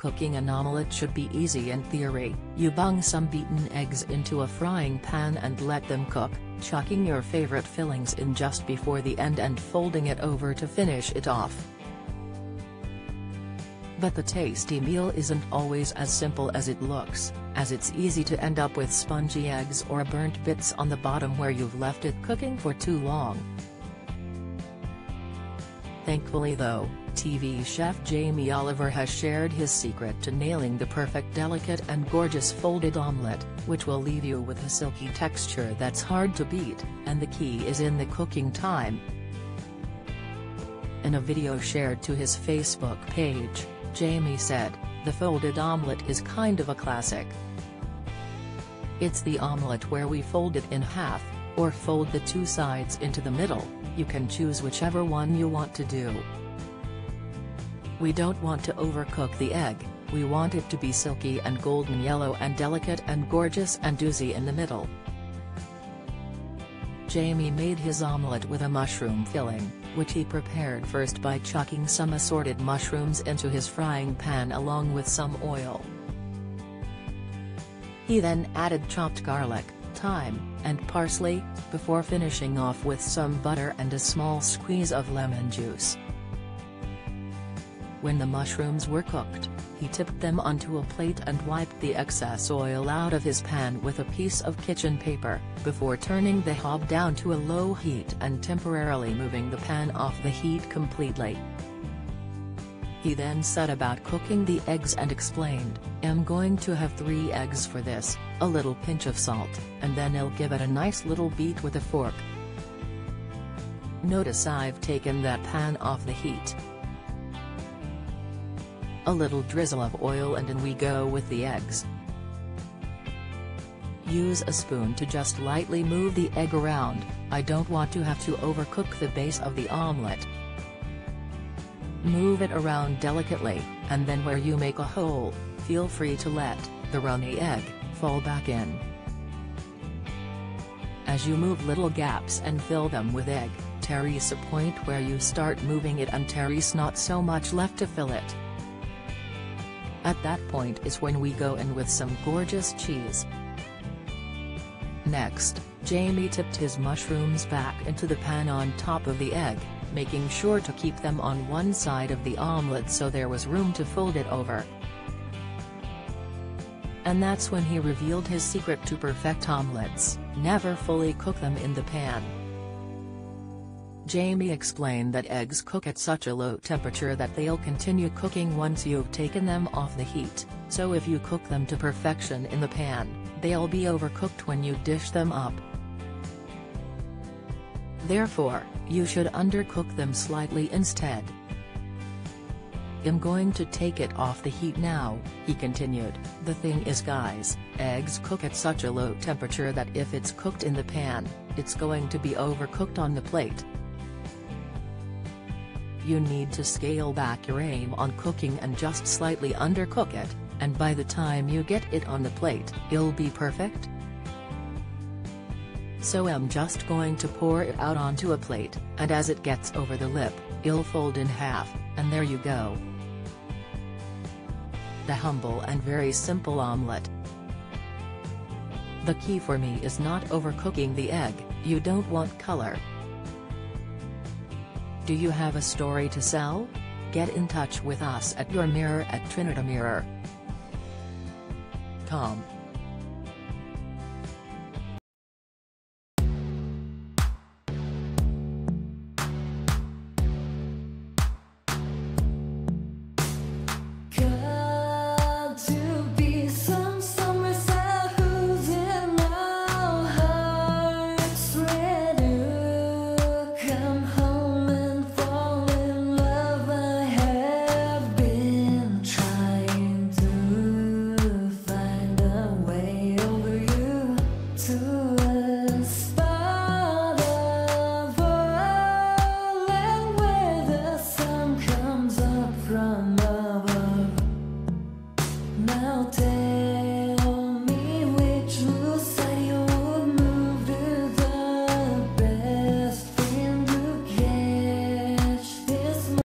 Cooking an omelette should be easy in theory. You bung some beaten eggs into a frying pan and let them cook, chucking your favorite fillings in just before the end and folding it over to finish it off. But the tasty meal isn't always as simple as it looks, as it's easy to end up with spongy eggs or burnt bits on the bottom where you've left it cooking for too long. Thankfully though, TV chef Jamie Oliver has shared his secret to nailing the perfect delicate and gorgeous folded omelette, which will leave you with a silky texture that's hard to beat, and the key is in the cooking time. In a video shared to his Facebook page, Jamie said, "The folded omelette is kind of a classic. It's the omelette where we fold it in half, or fold the two sides into the middle, you can choose whichever one you want to do. We don't want to overcook the egg, we want it to be silky and golden yellow and delicate and gorgeous and juicy in the middle." Jamie made his omelette with a mushroom filling, which he prepared first by chucking some assorted mushrooms into his frying pan along with some oil. He then added chopped garlic, thyme, and parsley, before finishing off with some butter and a small squeeze of lemon juice. When the mushrooms were cooked, he tipped them onto a plate and wiped the excess oil out of his pan with a piece of kitchen paper, before turning the hob down to a low heat and temporarily moving the pan off the heat completely. He then set about cooking the eggs and explained, "I'm going to have 3 eggs for this, a little pinch of salt, and then I'll give it a nice little beat with a fork. Notice I've taken that pan off the heat. A little drizzle of oil and in we go with the eggs. Use a spoon to just lightly move the egg around, I don't want to have to overcook the base of the omelette. Move it around delicately, and then where you make a hole, feel free to let the runny egg fall back in. As you move little gaps and fill them with egg, there's a point where you start moving it and there's not so much left to fill it. At that point is when we go in with some gorgeous cheese." Next, Jamie tipped his mushrooms back into the pan on top of the egg, making sure to keep them on one side of the omelette so there was room to fold it over. And that's when he revealed his secret to perfect omelettes: never fully cook them in the pan. Jamie explained that eggs cook at such a low temperature that they'll continue cooking once you've taken them off the heat, so if you cook them to perfection in the pan, they'll be overcooked when you dish them up. Therefore, you should undercook them slightly instead. "I'm going to take it off the heat now," he continued. "The thing is guys, eggs cook at such a low temperature that if it's cooked in the pan, it's going to be overcooked on the plate. You need to scale back your aim on cooking and just slightly undercook it, and by the time you get it on the plate, it'll be perfect. So I'm just going to pour it out onto a plate, and as it gets over the lip, it'll fold in half, and there you go. The humble and very simple omelette. The key for me is not overcooking the egg, you don't want color. Do you have a story to sell? Get in touch with us at yourmirror@trinitymirror.com.